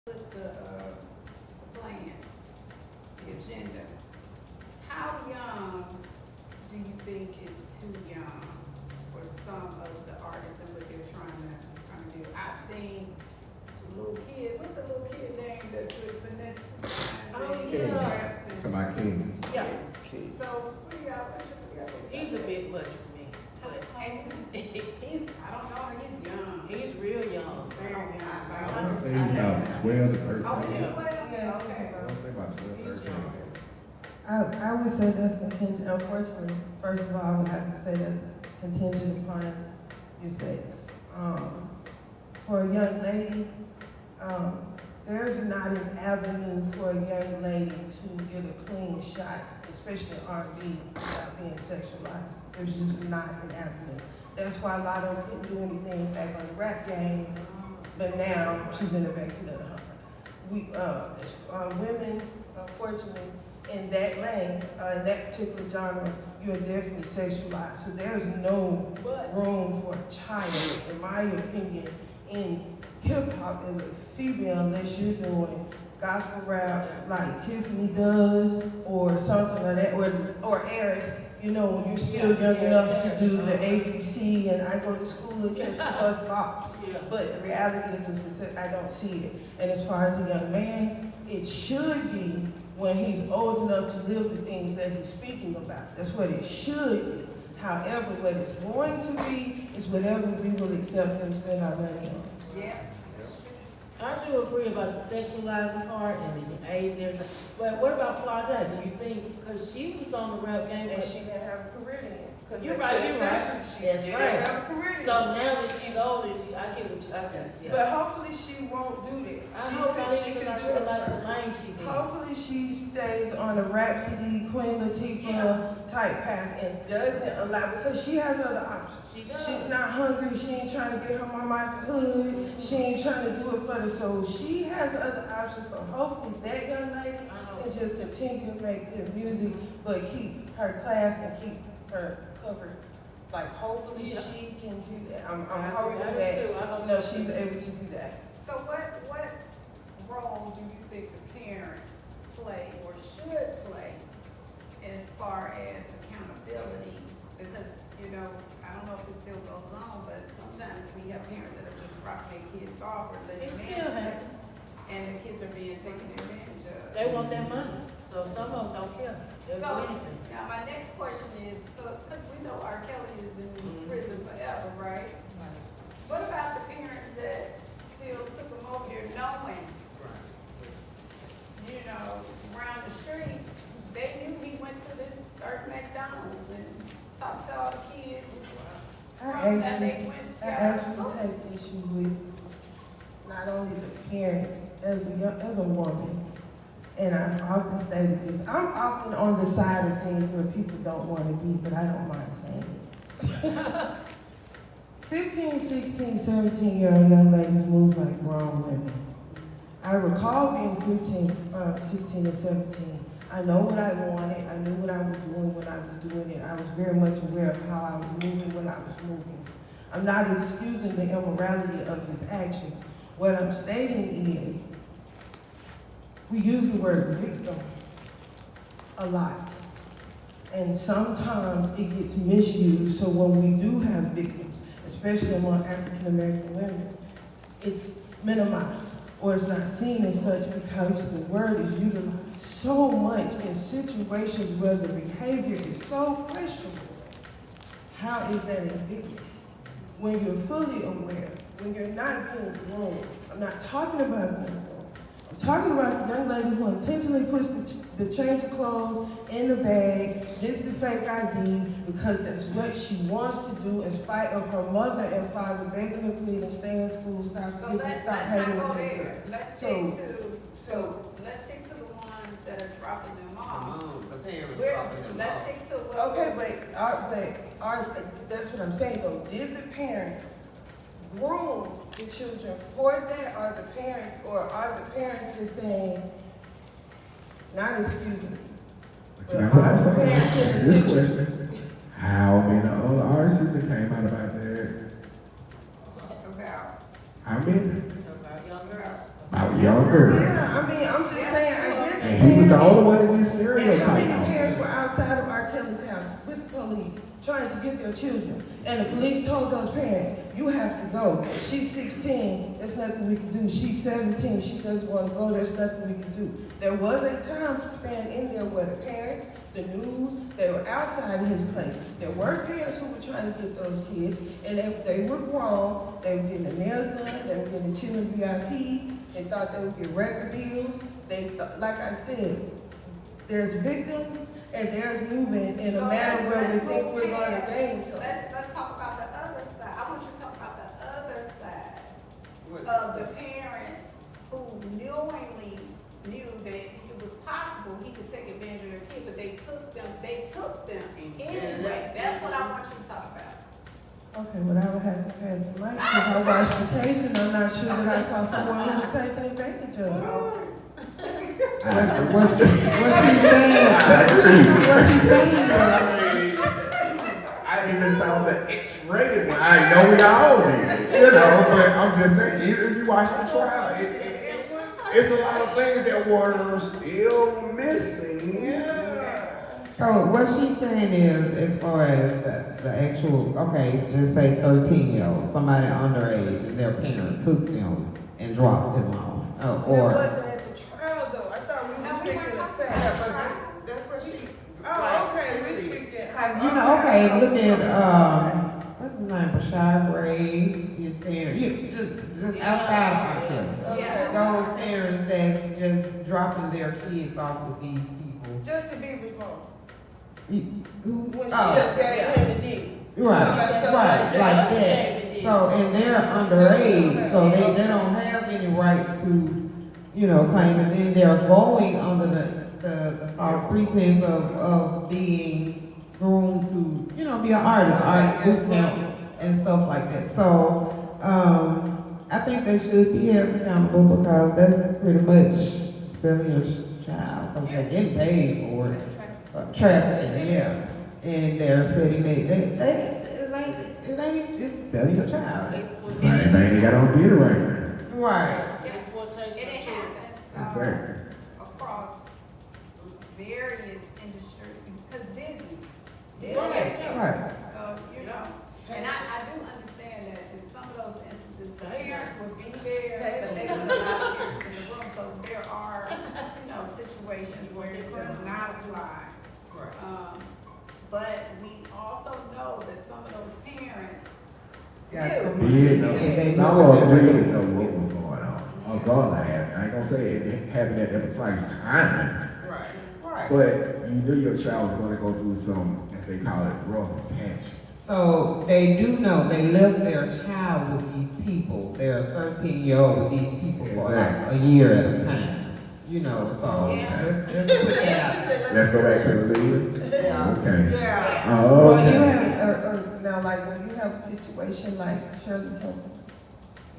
With the plan, the agenda, how young do you think is too young for some of the artists and what they're trying to do? I've seen little kid, what's the little kid name that's with Vanessa? Oh, yeah. To my king. Yeah, So, what do y'all think? he's a bit much for me, but He's, I don't know, he's young. he's real young. Very young. I want to say about 12 to 13. Oh, he's Yeah. 12? Yeah. Okay. I want to say about 12, He's 13. young. I would say that's contingent, unfortunately, first of all, I would have to say that's contingent upon your sex. For a young lady, there's not an avenue for a young lady to get a clean shot, especially R&B, without being sexualized. There's just not an avenue. That's why a lot of them couldn't do anything back on the rap game, but now she's in the backseat of the Hummer. Women, unfortunately, in that lane, in that particular genre, you're definitely sexualized. So there's no room for a child, in my opinion, in hip hop as a female, unless you're doing gospel rap like Tiffany does, or something like that, or Eris. You know, when you're still young enough to do the ABC, and I go to school and catch the bus box. But the reality is, I don't see it. And as far as a young man, it should be when he's old enough to live the things that he's speaking about. That's what it should be. However, what it's going to be is whatever we will accept and spend our money on. Yeah. I do agree about the sexualizing part and the age and everything. But what about Flaude? Do you think, because she was on the rap game, And but she didn't have a career then. You're right. She That's didn't right. have a career then. So now that she's older, I get what you, okay, yeah. But hopefully she won't do that. I She hope can- not she even can like do it. like the lane she's in. Hopefully she stays on a Rhapsody, Queen Latifah type path and doesn't allow, because she has other options. She does. She's not hungry, she ain't trying to get her mama out the hood, she ain't trying to do it for the soul. She has other options, so hopefully that young lady can just continue to make good music, but keep her class and keep her covered. Like, hopefully she can do that. I'm hoping that, she's able to do that. So what role do you think the parents play or should play as far as accountability? Because, I don't know if it still goes on, but sometimes we have parents that are just dropping their kids off or letting It them still happens. and the kids are being taken advantage of. They want their money, so some of them don't care. They'll do So, anything. now my next question is, because we know R. Kelly is in prison forever, right? What about the parents that still took him over there knowing, around the streets, they knew he went to this certain McDonald's and talked to all the kids. I That they actually, went I to actually take issue with not only the parents, as a woman, and I've often stated this, I'm often on the side of things where people don't want to be, but I don't mind saying it. 15, 16, 17-year-old young ladies move like grown women. I recall being 15, 16, and 17. I know what I wanted. I knew what I was doing when I was doing it. I was very much aware of how I was moving when I was moving. I'm not excusing the immorality of his actions. What I'm stating is, we use the word victim a lot. And sometimes it gets misused, so when we do have victims, especially among African American women, it's minimized, or it's not seen as such because the word is utilized so much in situations where the behavior is so questionable. How is that a victim? When you're fully aware, when you're not being groomed. I'm not talking about being groomed. I'm talking about the young lady who intentionally puts the change of clothes in the bag, gets the fake ID, because that's what she wants to do in spite of her mother and father begging her pleading and stay in school, stop So sleeping, let's stop not hanging go with there. her. Let's So- stick to the ones that are dropping them off. The parents We're- dropping them Let's off. stick to what. Okay, that's what I'm saying though. Did the parents groom the children for that, or are the parents just saying, not excusing, But but you know are the what? parents in the This situation? question, how many other artists that came out about that? About How many? About young girls. About a young girl. Yeah, I mean, I'm just saying, I get the And he was the parents. only one that gets And how many stereotyped. parents were outside of R. Kelly's house with the police trying to get their children? And the police told those parents, you have to go. She's 16, there's nothing we can do. She's 17, she doesn't want to go, there's nothing we can do. There was a time span in there where the parents, the news, they were outside his place. There were parents who were trying to get those kids, and if they were grown, they were getting their nails done, they were getting the children VIP, they thought they would get record deals. Like I said, there's victims and there's movement in a manner where we think we're going to gain something. Let's talk about the other side. I want you to talk about the other side of the parents who knowingly knew that it was possible he could take advantage of their kid, but they took them anyway. That's what I want you to talk about. Okay, well, I would have to pass the mic because I watched the case and I'm not sure that I saw someone who was taking advantage of it. What she saying? I didn't even sound the X-rated one. I know we all did, but I'm just saying, even if you watch the trial, it's a lot of things that were still missing. So what she's saying is, as far as the actual, okay, just say 13-year-old, somebody underage, and their parents took them and dropped them off, That or. wasn't at the trial though. I thought we were speaking of facts. Yeah, but that's what she. Oh, okay, we're speaking. Okay, look at, what's his name, Rashad Gray, his parents, just outside of our family. Yeah. Those parents that's just dropping their kids off with these people. Justin Bieber's mom. Who? When she Oh, just gave him the dick. right, like that. So, and they're underage, so they don't have any rights to, claim, and then they're going under the false pretense of being groomed to, be an artist boot camp and stuff like that. So, I think they should be held accountable because that's pretty much selling your child, because they're getting paid for it. Trafficking, yeah. And they're setting it's selling your child. Same thing they got on theater right now. Right. Exploitation And of it children. happens across various industries, because Disney. Right. So, and I do understand that in some of those instances, the parents will be there, but they don't allow parents in the room. So there are, situations where it does not apply. But we also know that some of those parents Got some Did know. they Some know of them what did know what was going on. Or gonna have. I ain't gonna say it happened at the precise time. Right. But you knew your child was gonna go through some, as they call it, rough patch. So they do know they left their child with these people. They're 13-year-old with these people for like a year at a time. So let's put that out. Let's go back to the leader. Yeah. Okay. Yeah. Oh, Well, you okay. have, now like when you have a situation like Shirley Temple,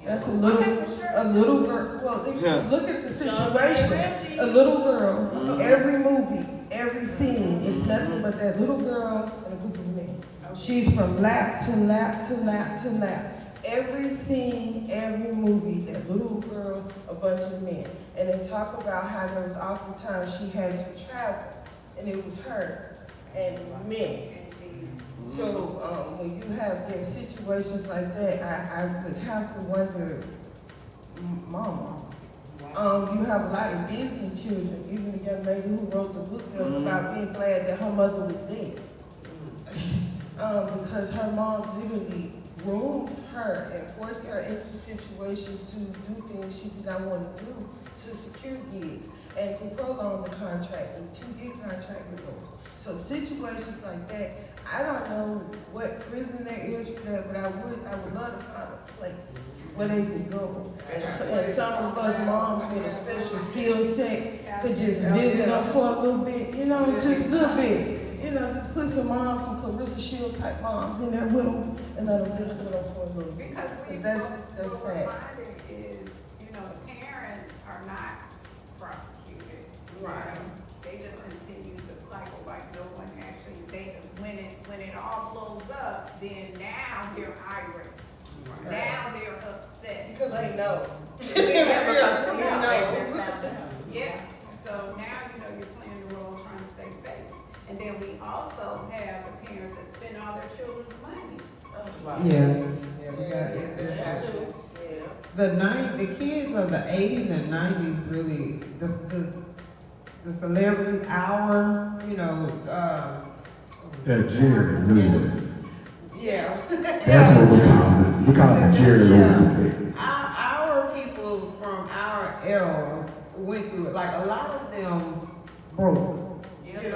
that's a little girl, well, if you just look at the situation, a little girl, every movie, every scene, it's nothing but that little girl and a group of men. She's from lap to lap to lap to lap. Every scene, every movie, that little girl, a bunch of men. And they talk about how there was oftentimes she had to travel, and it was her and men. So when you have situations like that, I would have to wonder, Mama. You have a lot of Disney children, even the young lady who wrote the book about being glad that her mother was dead. Because her mom literally groomed her and forced her into situations to do things she did not want to do, to secure gigs and to prolong the contract and to get contract renewals. So situations like that, I don't know what prison there is for that, but I would love to find a place where they could go. And some of us moms with a special skill set could just visit them for a little bit, just a little bit. Just put some moms, some Clarissa Shield type moms in there with them and let them visit with them for a little bit. Because that's what's sad. reminded is, the parents are not prosecuted. Right. They just continue the cycle like no one actually, when it all blows up, then now they're irate. Now they're upset. Cause we know. Yeah, so now, you're playing the role trying to save face. And then we also have the parents that spend all their children's money. Yeah, we got, the kids of the 80s and 90s really, the celebrity hour, That Jerry Lewis. yeah. That's what we call it. We call it Jerry Lewis. Our people from our era went through it. Like a lot of them broke. They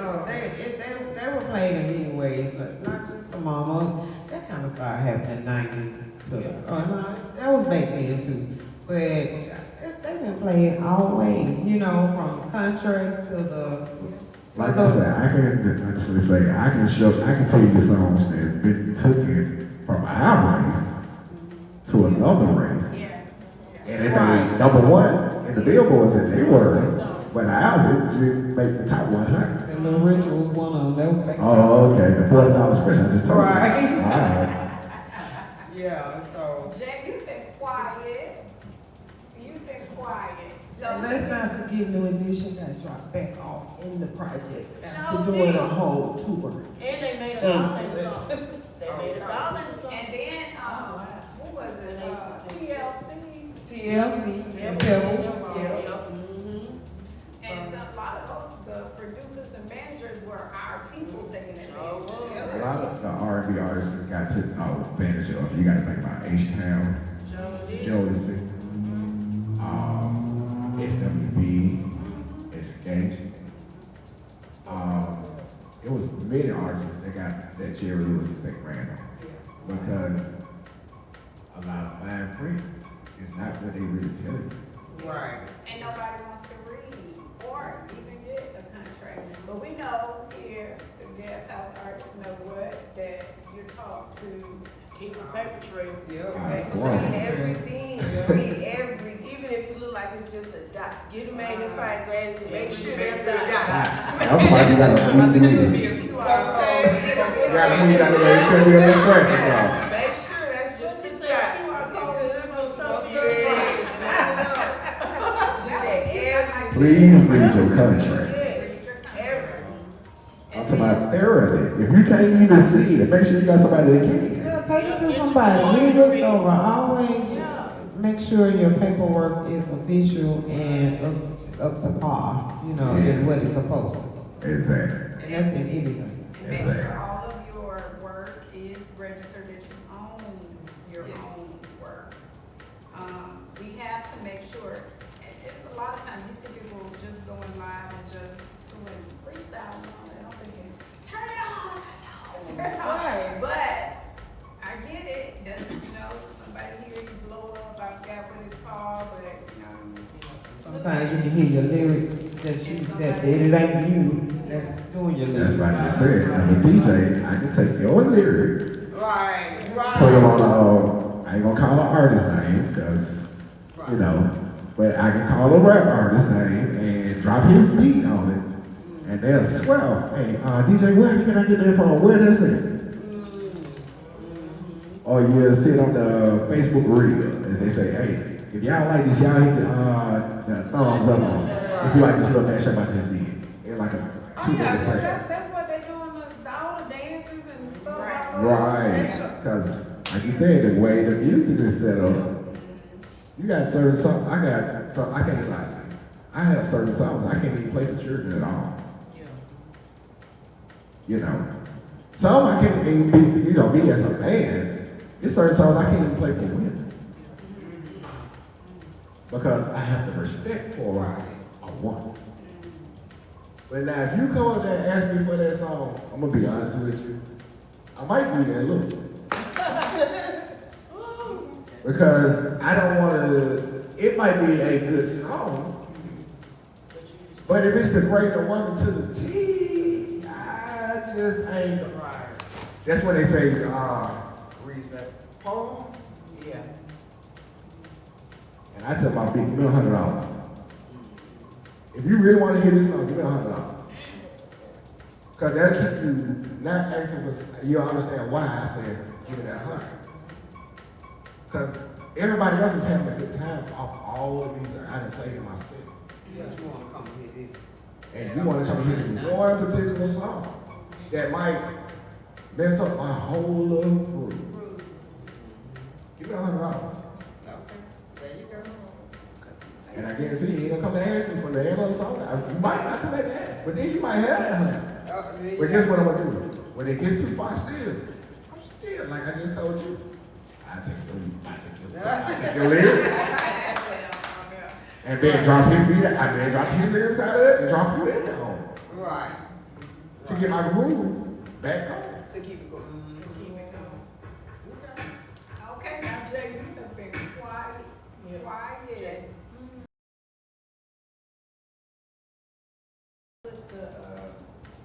were played in many ways, but not just the mamas. That kind of started happening in the 90s too. That was back then too. But they've been played all ways, from contracts to the. Like I said, I can actually say I can tell you songs that have been taken from our race to another race. Yeah. And it made number one in the billboards that they were, but ours it just made the top 100. And Little Rich was one of them. Oh, okay. The $40 special I just told you. Right. All right. Yeah, so. Jack, you've been quiet. You've been quiet. So And let's not forget New Edition got dropped back off in the project after doing a whole tour. And they made a dollar in song. They made a dollar in song. And then, who was it? TLC, Pebbles, And a lot of the producers and managers were our people taking it. A lot of the R&B artists got taken advantage of. You got to think about H-Town, Jodeci, SWB, Escape. It was many artists that got that Jerry Lewis effect ran on. Because a lot of fine print is not what they really tell you. Right. And nobody wants to read or even get a contract. But we know here, the Gas House artists know that you're taught to Keep a paper trail. Read everything, even if it look like it's just a dot, get a magnifying glass and make sure that's a dot. That's why you got to read Okay. You got to read out of there. You can't be a distraction. Make sure that's just a dot. Please read your contract. I'm talking about thoroughly. If you can't even see it, make sure you got somebody that can. Yeah, take it to somebody. We looked over. Always make sure your paperwork is official and up to par, and what it's supposed to. Exactly. And that's in anything. and make sure all of your work is registered, that you own your own work. We have to make sure, and it's a lot of times you see people just going live and just doing freestyle and all that. I'm thinking, turn it off, turn it off. Right. But I get it, that's, somebody here, you blow up, I forgot what it's called, but, Sometimes you can hear your lyrics that it ain't you that's doing your That's lyrics. right. I said, as a DJ, I can take your lyrics, Right, put them on I ain't gonna call an artist name, because, but I can call a rap artist name and drop his beat on it. And they'll swell. Hey, DJ, where can I get that from? Where does it? Or you'll sit on the Facebook reel and they say, hey, if y'all like this, y'all hit the thumbs up on it. If you like this little mashup I just did. It's like a 2-minute play. that's what they do in all the dances and stuff like that. Right. Because, like you said, the way the music is set up, you got certain songs. I can't lie to you. I have certain songs I can't even play for children at all. Some I can't even be, me as a man. There's certain songs I can't even play for women. Because I have the respect for a woman. But now, if you come up there and ask me for that song, I'm going to be honest with you, I might do that look. Because I don't want to, it might be a good song, but if it's the greater woman to the T, I just ain't right. That's when they say, reads that poem. Yeah. And I tell my bitch, give me $100. If you really want to hear this song, give me $100. Because that'll keep you not asking for, you'll understand why I said, give me that 100. Because everybody else is having a good time off all the music I done played in my set. But you wanna come and hear this. And you wanna come here to one particular song that might mess up my whole little groove. Give me $100. Okay, there you go. And I guarantee you ain't gonna come and ask me for the end of the song. You might not come back and ask, but then you might have that $100. But guess what I'm gonna do? When it gets too far still, I'm still, like I just told you, I take your lyrics, and then drop his beat, I then drop his lyrics out of it, and drop you in there on. Right. To get my groove back on. To keep it going.